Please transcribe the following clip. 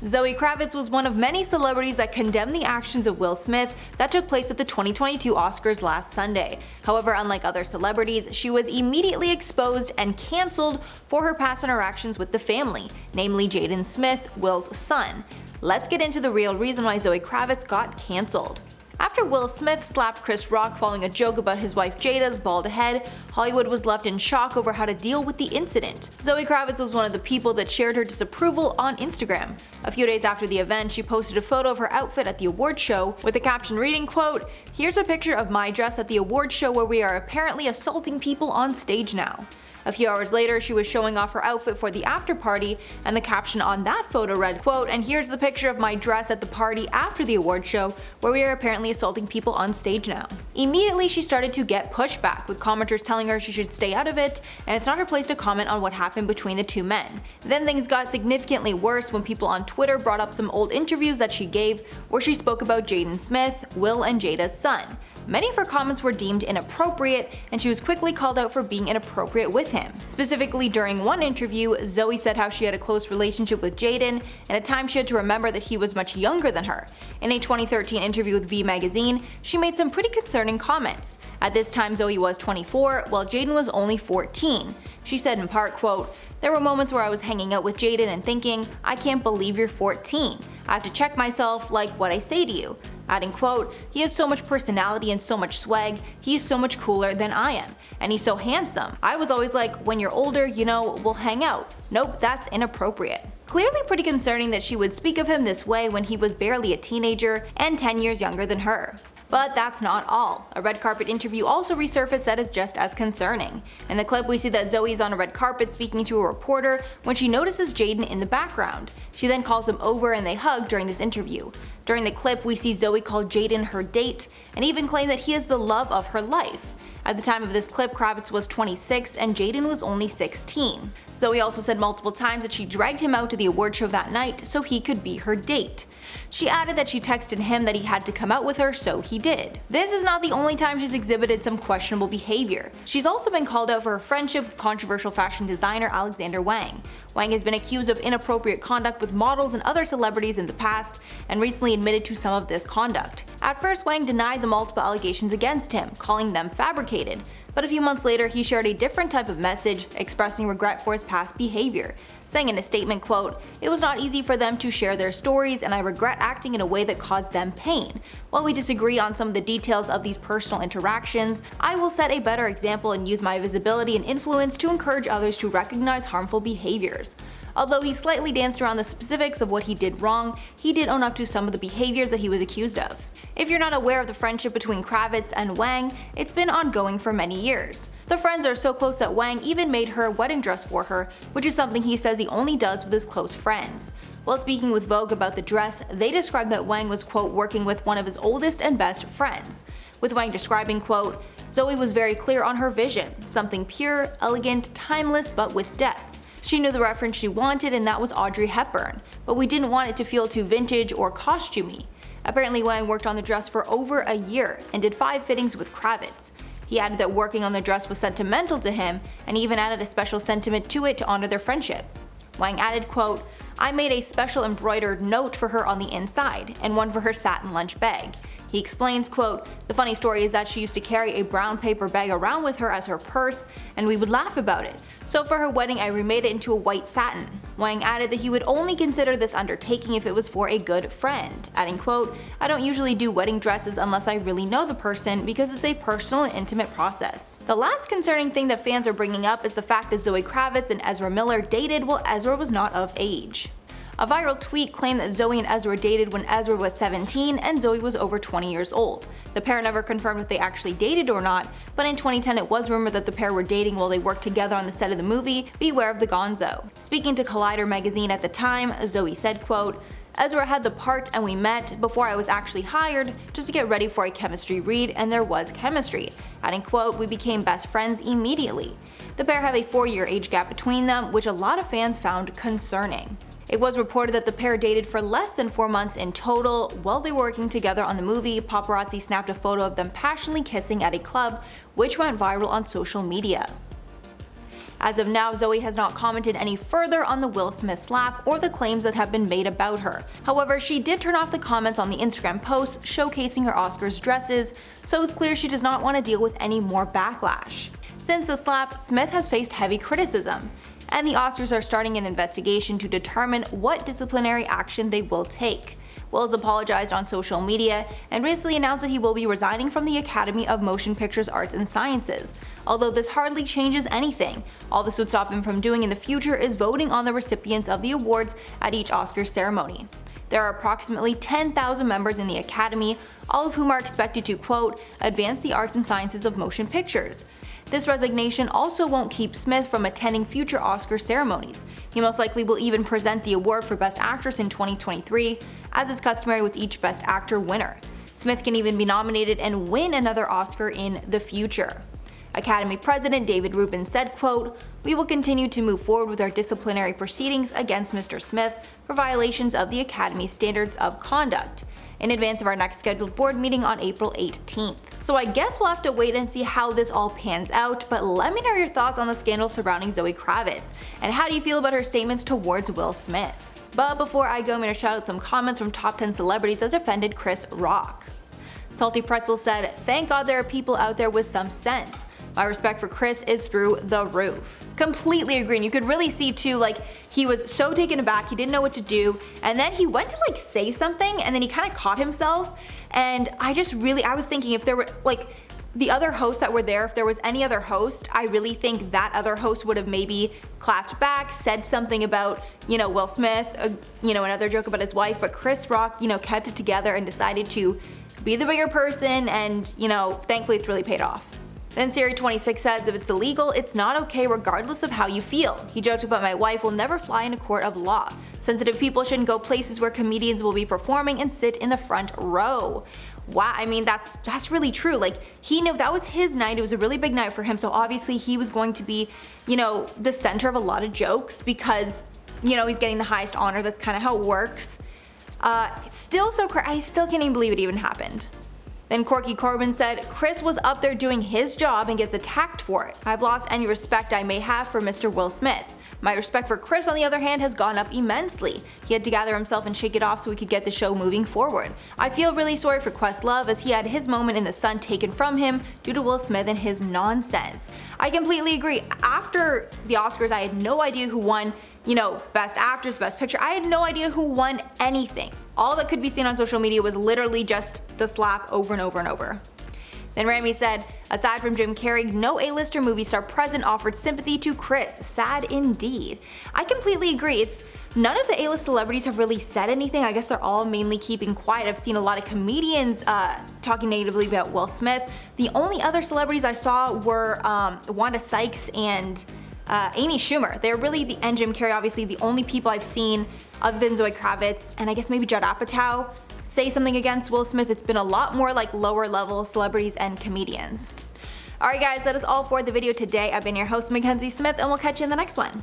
Zoe Kravitz was one of many celebrities that condemned the actions of Will Smith that took place at the 2022 Oscars last Sunday. However, unlike other celebrities, she was immediately exposed and cancelled for her past interactions with the family, namely Jaden Smith, Will's son. Let's get into the real reason why Zoe Kravitz got cancelled. After Will Smith slapped Chris Rock following a joke about his wife Jada's bald head, Hollywood was left in shock over how to deal with the incident. Zoe Kravitz was one of the people that shared her disapproval on Instagram. A few days after the event, she posted a photo of her outfit at the award show with the caption reading, quote, "Here's a picture of my dress at the award show where we are apparently assaulting people on stage now." A few hours later, she was showing off her outfit for the after party, and the caption on that photo read, quote, "And here's the picture of my dress at the party after the award show, where we are apparently assaulting people on stage now." Immediately, she started to get pushback, with commenters telling her she should stay out of it, and it's not her place to comment on what happened between the two men. Then things got significantly worse when people on Twitter brought up some old interviews that she gave, where she spoke about Jaden Smith, Will and Jada's son. Many of her comments were deemed inappropriate, and she was quickly called out for being inappropriate with him. Specifically, during one interview, Zoe said how she had a close relationship with Jaden, and at times she had to remember that he was much younger than her. In a 2013 interview with V Magazine, she made some pretty concerning comments. At this time, Zoe was 24, while Jaden was only 14. She said in part, quote, "There were moments where I was hanging out with Jaden and thinking, I can't believe you're 14. I have to check myself, like what I say to you." Adding, quote, "He has so much personality and so much swag, he is so much cooler than I am. And he's so handsome. I was always like, when you're older, you know, we'll hang out. Nope, that's inappropriate." Clearly pretty concerning that she would speak of him this way when he was barely a teenager and 10 years younger than her. But that's not all. A red carpet interview also resurfaced that is just as concerning. In the clip, we see that Zoe is on a red carpet speaking to a reporter when she notices Jaden in the background. She then calls him over and they hug during this interview. During the clip, we see Zoe call Jaden her date and even claim that he is the love of her life. At the time of this clip, Kravitz was 26 and Jaden was only 16. Zoe also said multiple times that she dragged him out to the award show that night so he could be her date. She added that she texted him that he had to come out with her, so he did. This is not the only time she's exhibited some questionable behavior. She's also been called out for her friendship with controversial fashion designer Alexander Wang. Wang has been accused of inappropriate conduct with models and other celebrities in the past, and recently admitted to some of this conduct. At first, Wang denied the multiple allegations against him, calling them fabricated. But a few months later, he shared a different type of message, expressing regret for his past behavior, saying in a statement, quote, "It was not easy for them to share their stories and I regret acting in a way that caused them pain. While we disagree on some of the details of these personal interactions, I will set a better example and use my visibility and influence to encourage others to recognize harmful behaviors." Although he slightly danced around the specifics of what he did wrong, he did own up to some of the behaviors that he was accused of. If you're not aware of the friendship between Kravitz and Wang, it's been ongoing for many years. The friends are so close that Wang even made her a wedding dress for her, which is something he says he only does with his close friends. While speaking with Vogue about the dress, they described that Wang was, quote, working with one of his oldest and best friends, with Wang describing, quote, "Zoe was very clear on her vision, something pure, elegant, timeless, but with depth. She knew the reference she wanted, and that was Audrey Hepburn, but we didn't want it to feel too vintage or costumey." Apparently, Wang worked on the dress for over a year and did 5 fittings with Kravitz. He added that working on the dress was sentimental to him, and even added a special sentiment to it to honor their friendship. Wang added, quote, "I made a special embroidered note for her on the inside, and one for her satin lunch bag." He explains, quote, "The funny story is that she used to carry a brown paper bag around with her as her purse, and we would laugh about it. So for her wedding I remade it into a white satin." Wang added that he would only consider this undertaking if it was for a good friend, adding, quote, "I don't usually do wedding dresses unless I really know the person because it's a personal and intimate process." The last concerning thing that fans are bringing up is the fact that Zoe Kravitz and Ezra Miller dated while Ezra was not of age. A viral tweet claimed that Zoe and Ezra dated when Ezra was 17 and Zoe was over 20 years old. The pair never confirmed if they actually dated or not, but in 2010 it was rumored that the pair were dating while they worked together on the set of the movie Beware of the Gonzo. Speaking to Collider magazine at the time, Zoe said, quote, "Ezra had the part and we met before I was actually hired just to get ready for a chemistry read, and there was chemistry." Adding, quote, "We became best friends immediately." The pair have a 4-year age gap between them, which a lot of fans found concerning. It was reported that the pair dated for less than 4 months in total. While they were working together on the movie, paparazzi snapped a photo of them passionately kissing at a club, which went viral on social media. As of now, Zoe has not commented any further on the Will Smith slap or the claims that have been made about her. However, she did turn off the comments on the Instagram post showcasing her Oscars dresses, so it's clear she does not want to deal with any more backlash. Since the slap, Smith has faced heavy criticism, and the Oscars are starting an investigation to determine what disciplinary action they will take. Will has apologized on social media and recently announced that he will be resigning from the Academy of Motion Pictures Arts and Sciences. Although this hardly changes anything, all this would stop him from doing in the future is voting on the recipients of the awards at each Oscars ceremony. There are approximately 10,000 members in the Academy, all of whom are expected to, quote, advance the arts and sciences of motion pictures. This resignation also won't keep Smith from attending future Oscar ceremonies. He most likely will even present the award for Best Actress in 2023, as is customary with each Best Actor winner. Smith can even be nominated and win another Oscar in the future. Academy President David Rubin said, quote, "We will continue to move forward with our disciplinary proceedings against Mr. Smith for violations of the Academy's standards of conduct, in advance of our next scheduled board meeting on April 18th. So I guess we'll have to wait and see how this all pans out, but let me know your thoughts on the scandal surrounding Zoe Kravitz, and how do you feel about her statements towards Will Smith? But before I go, I'm going to shout out some comments from top 10 celebrities that defended Chris Rock. Salty Pretzel said, "Thank God there are people out there with some sense. My respect for Chris is through the roof." Completely agree, and you could really see too, like, he was so taken aback, he didn't know what to do, and then he went to like say something, and then he kind of caught himself, and I was thinking if there were like the other hosts that were there, if there was any other host, I really think that other host would have maybe clapped back, said something about, Will Smith, another joke about his wife, but Chris Rock, kept it together and decided to be the bigger person, and, thankfully it's really paid off. Then Siri26 says, "If it's illegal, it's not okay regardless of how you feel. He joked about my wife will never fly in a court of law. Sensitive people shouldn't go places where comedians will be performing and sit in the front row." Wow, I mean, that's really true. Like, he knew that was his night, it was a really big night for him, so obviously he was going to be, the center of a lot of jokes because, he's getting the highest honor, that's kind of how it works. I still can't even believe it even happened. Then Corky Corbin said, "Chris was up there doing his job and gets attacked for it. I've lost any respect I may have for Mr. Will Smith. My respect for Chris, on the other hand, has gone up immensely. He had to gather himself and shake it off so we could get the show moving forward. I feel really sorry for Questlove as he had his moment in the sun taken from him due to Will Smith and his nonsense." I completely agree. After the Oscars, I had no idea who won, Best Actress, Best Picture. I had no idea who won anything. All that could be seen on social media was literally just the slap over and over and over. Then Rami said, "Aside from Jim Carrey, no A-lister movie star present offered sympathy to Chris. Sad indeed." I completely agree. None of the A-list celebrities have really said anything. I guess they're all mainly keeping quiet. I've seen a lot of comedians talking negatively about Will Smith. The only other celebrities I saw were Wanda Sykes and Amy Schumer. They're really and Jim Carrey, obviously, the only people I've seen, other than Zoe Kravitz and I guess maybe Judd Apatow, say something against Will Smith. It's been a lot more like lower level celebrities and comedians. Alright guys, that is all for the video today. I've been your host, Mackenzie Smith, and we'll catch you in the next one.